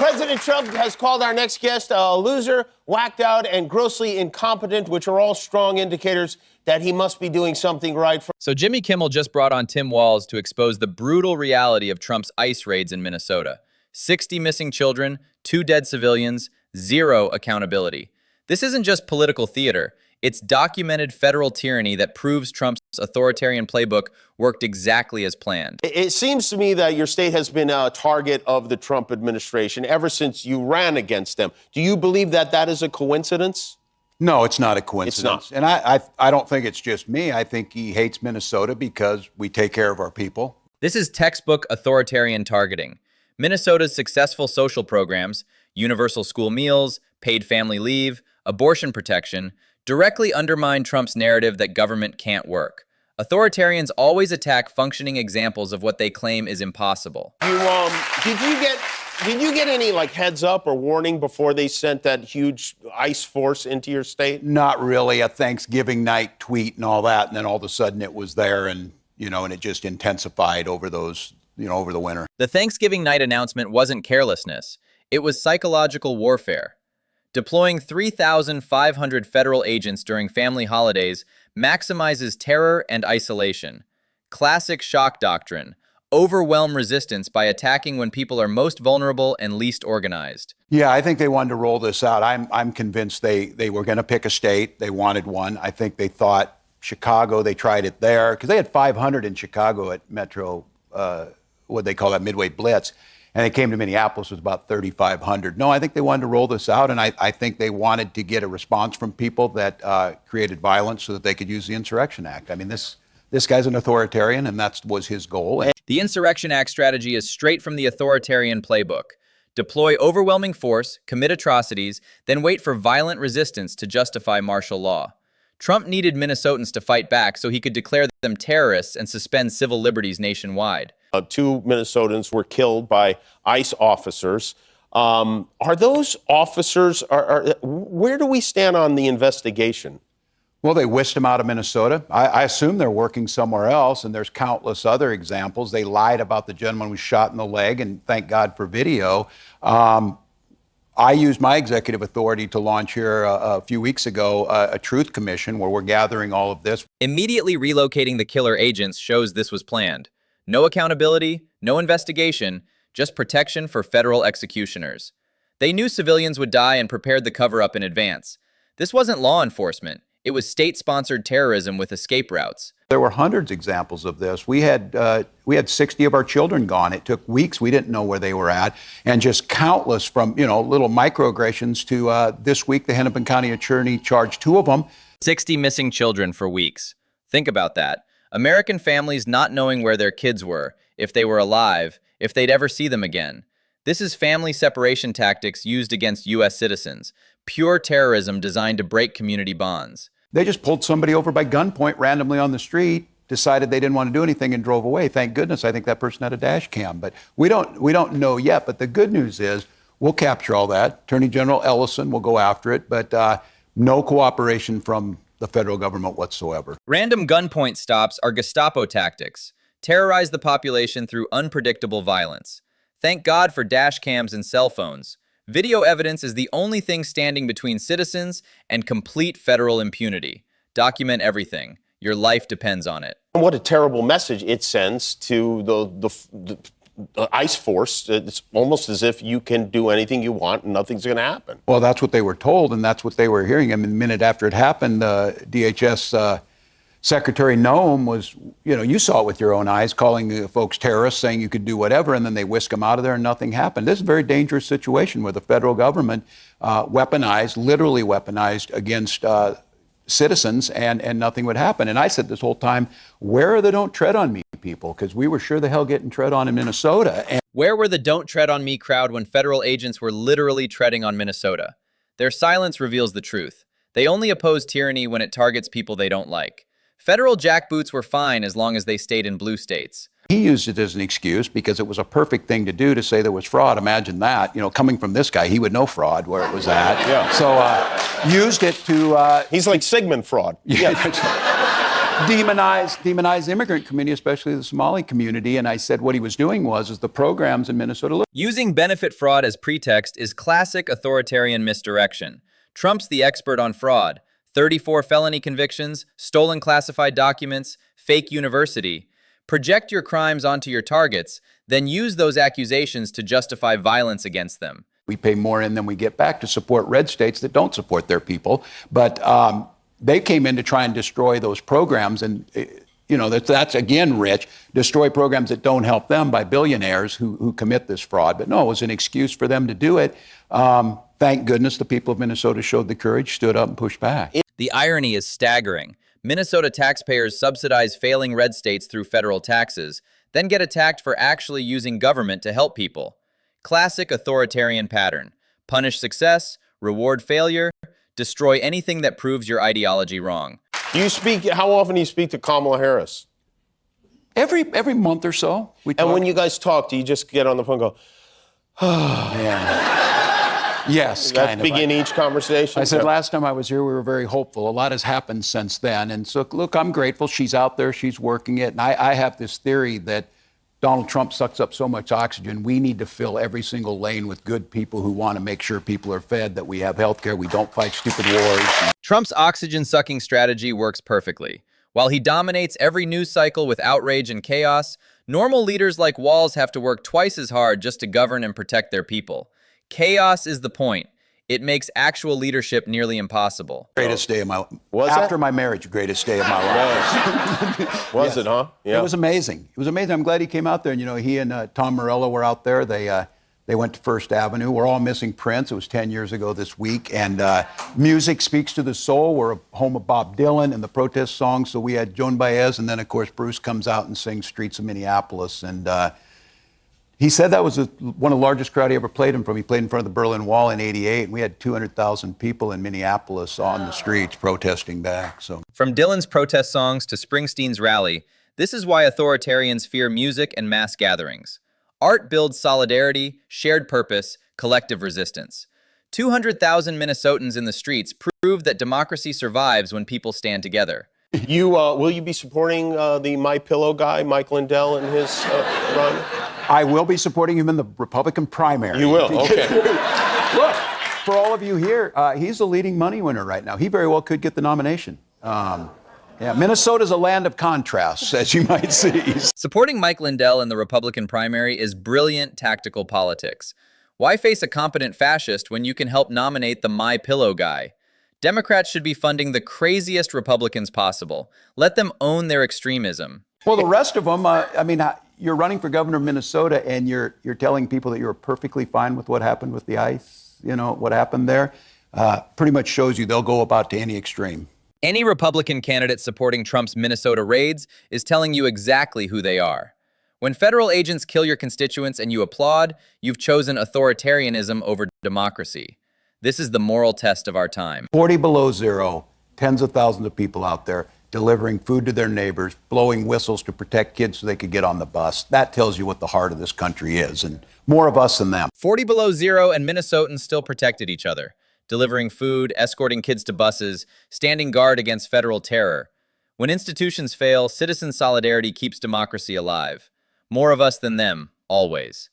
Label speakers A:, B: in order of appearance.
A: President Trump has called our next guest a loser, whacked out, and grossly incompetent, which are all strong indicators that he must be doing something right.
B: So Jimmy Kimmel just brought on Tim Walz to expose the brutal reality of Trump's ICE raids in Minnesota. 60 missing children, 2 dead civilians, 0 accountability. This isn't just political theater. It's documented federal tyranny that proves Trump's authoritarian playbook worked exactly as planned.
A: It seems to me that your state has been a target of the Trump administration ever since you ran against them. Do you believe that that is a coincidence?
C: No, it's not a coincidence.
A: It's not.
C: And I don't think it's just me. I think he hates Minnesota because we take care of our people.
B: This is textbook authoritarian targeting. Minnesota's successful social programs, universal school meals, paid family leave, abortion protection, directly undermine Trump's narrative that government can't work. Authoritarians always attack functioning examples of what they claim is impossible.
A: Did you get any heads up or warning before they sent that huge ICE force into your state?
C: Not really. A Thanksgiving night tweet and all that, and then all of a sudden it was there, and and it just intensified over those, over the winter.
B: The Thanksgiving night announcement wasn't carelessness. It was psychological warfare. Deploying 3,500 federal agents during family holidays maximizes terror and isolation. Classic shock doctrine. Overwhelm resistance by attacking when people are most vulnerable and least organized.
C: Yeah, I think they wanted to roll this out. I'm convinced they were going to pick a state. They wanted one. I think they thought Chicago, they tried it there, because they had 500 in Chicago at Metro, what they call that Midway Blitz. And they came to Minneapolis with about 3,500. No, I think they wanted to roll this out, and I think they wanted to get a response from people that created violence so that they could use the Insurrection Act. I mean, this guy's an authoritarian, and that was his goal.
B: The Insurrection Act strategy is straight from the authoritarian playbook. Deploy overwhelming force, commit atrocities, then wait for violent resistance to justify martial law. Trump needed Minnesotans to fight back so he could declare them terrorists and suspend civil liberties nationwide.
A: 2 Minnesotans were killed by ICE officers. Are those officers, where do we stand on the investigation?
C: Well, they whisked them out of Minnesota. I assume they're working somewhere else, and there's countless other examples. They lied about the gentleman who was shot in the leg, and thank God for video. I used my executive authority to launch here a few weeks ago a truth commission where we're gathering all of this.
B: Immediately relocating the killer agents shows this was planned. No accountability, no investigation, just protection for federal executioners. They knew civilians would die and prepared the cover-up in advance. This wasn't law enforcement. It was state-sponsored terrorism with escape routes.
C: There were hundreds of examples of this. We had 60 of our children gone. It took weeks. We didn't know where they were at. And just countless from, little microaggressions to this week, the Hennepin County attorney charged 2 of them.
B: 60 missing children for weeks. Think about that. American families not knowing where their kids were, if they were alive, if they'd ever see them again. This is family separation tactics used against U.S. citizens. Pure terrorism designed to break community bonds.
C: They just pulled somebody over by gunpoint randomly on the street, decided they didn't want to do anything, and drove away. Thank goodness, I think that person had a dash cam. But we don't know yet. But the good news is we'll capture all that. Attorney General Ellison will go after it, but no cooperation from the federal government whatsoever.
B: Random gunpoint stops are Gestapo tactics. Terrorize the population through unpredictable violence. Thank God for dash cams and cell phones. Video evidence is the only thing standing between citizens and complete federal impunity. Document everything. Your life depends on it.
A: What a terrible message it sends to the ICE force. It's almost as if you can do anything you want and nothing's going to happen.
C: Well, that's what they were told, and that's what they were hearing. I mean, the minute after it happened, DHS Secretary Noem was, you saw it with your own eyes, calling the folks terrorists, saying you could do whatever, and then they whisk them out of there and nothing happened. This is a very dangerous situation where the federal government literally weaponized against citizens, and nothing would happen. And I said this whole time, where are the don't tread on me people? Because we were sure the hell getting tread on in Minnesota. And
B: where were the don't tread on me crowd when federal agents were literally treading on Minnesota? Their silence reveals the truth. They only oppose tyranny when it targets people they don't like. Federal jackboots were fine as long as they stayed in blue states.
C: He used it as an excuse because it was a perfect thing to do to say there was fraud. Imagine that. Coming from this guy, he would know fraud where it was at.
A: Yeah.
C: So used it to...
A: He's like Sigmund Fraud.
C: Yeah. demonize the immigrant community, especially the Somali community. And I said what he was doing was the programs in Minnesota. Look,
B: Using benefit fraud as pretext is classic authoritarian misdirection. Trump's the expert on fraud. 34 felony convictions, stolen classified documents, fake university. Project your crimes onto your targets, then use those accusations to justify violence against them.
C: we pay more in than we get back to support red states that don't support their people. But they came in to try and destroy those programs. And, you know, that's again, Rich, destroy programs that don't help them by billionaires who commit this fraud. But no, it was an excuse for them to do it. Thank goodness the people of Minnesota showed the courage, stood up and pushed back.
B: The irony is staggering. Minnesota taxpayers subsidize failing red states through federal taxes, then get attacked for actually using government to help people. Classic authoritarian pattern. Punish success, reward failure, destroy anything that proves your ideology wrong.
A: How often do you speak to Kamala Harris?
C: Every month or so.
A: And when you guys talk, do you just get on the phone and go,
C: yeah. Yes,
A: That's
C: kind of.
A: begin each conversation?
C: I said last time I was here, we were very hopeful. A lot has happened since then. And so, look, I'm grateful. She's out there. She's working it. And I have this theory that Donald Trump sucks up so much oxygen. We need to fill every single lane with good people who want to make sure people are fed, that we have health care, we don't fight stupid wars.
B: Trump's oxygen-sucking strategy works perfectly. While he dominates every news cycle with outrage and chaos, normal leaders like Walz have to work twice as hard just to govern and protect their people. Chaos is the point. It makes actual leadership nearly impossible.
C: Greatest day of my life.
A: Was
C: After
A: that?
C: my marriage, greatest day of my life.
A: Was it, huh? Yeah.
C: It was amazing. It was amazing. I'm glad he came out there. And, you know, he and Tom Morello were out there. They went to First Avenue. We're all missing Prince. It was 10 years ago this week. And music speaks to the soul. We're a home of Bob Dylan and the protest songs. So we had Joan Baez. And then, of course, Bruce comes out and sings Streets of Minneapolis. And he said that was one of the largest crowd he ever played in from. He played in front of the Berlin Wall in '88. And we had 200,000 people in Minneapolis on the streets protesting back. So
B: From Dylan's protest songs to Springsteen's rally, this is why authoritarians fear music and mass gatherings. Art builds solidarity, shared purpose, collective resistance. 200,000 Minnesotans in the streets prove that democracy survives when people stand together.
A: Will you be supporting the My Pillow guy, Mike Lindell, in his run?
C: I will be supporting him in the Republican primary.
A: You will, okay.
C: Look, for all of you here, he's the leading money winner right now. He very well could get the nomination. Yeah, Minnesota's a land of contrasts, as you might see.
B: Supporting Mike Lindell in the Republican primary is brilliant tactical politics. Why face a competent fascist when you can help nominate the My Pillow guy? Democrats should be funding the craziest Republicans possible. Let them own their extremism.
C: Well, the rest of them, I mean, you're running for governor of Minnesota, and you're telling people that you're perfectly fine with what happened with the ICE, you know, what happened there, pretty much shows you they'll go about to any extreme.
B: Any Republican candidate supporting Trump's Minnesota raids is telling you exactly who they are. When federal agents kill your constituents and you applaud, you've chosen authoritarianism over democracy. This is the moral test of our time.
C: 40 below zero, tens of thousands of people out there delivering food to their neighbors, blowing whistles to protect kids so they could get on the bus. That tells you what the heart of this country is, and more of us than them.
B: 40 below zero and Minnesotans still protected each other, delivering food, escorting kids to buses, standing guard against federal terror. When institutions fail, citizen solidarity keeps democracy alive. More of us than them, always.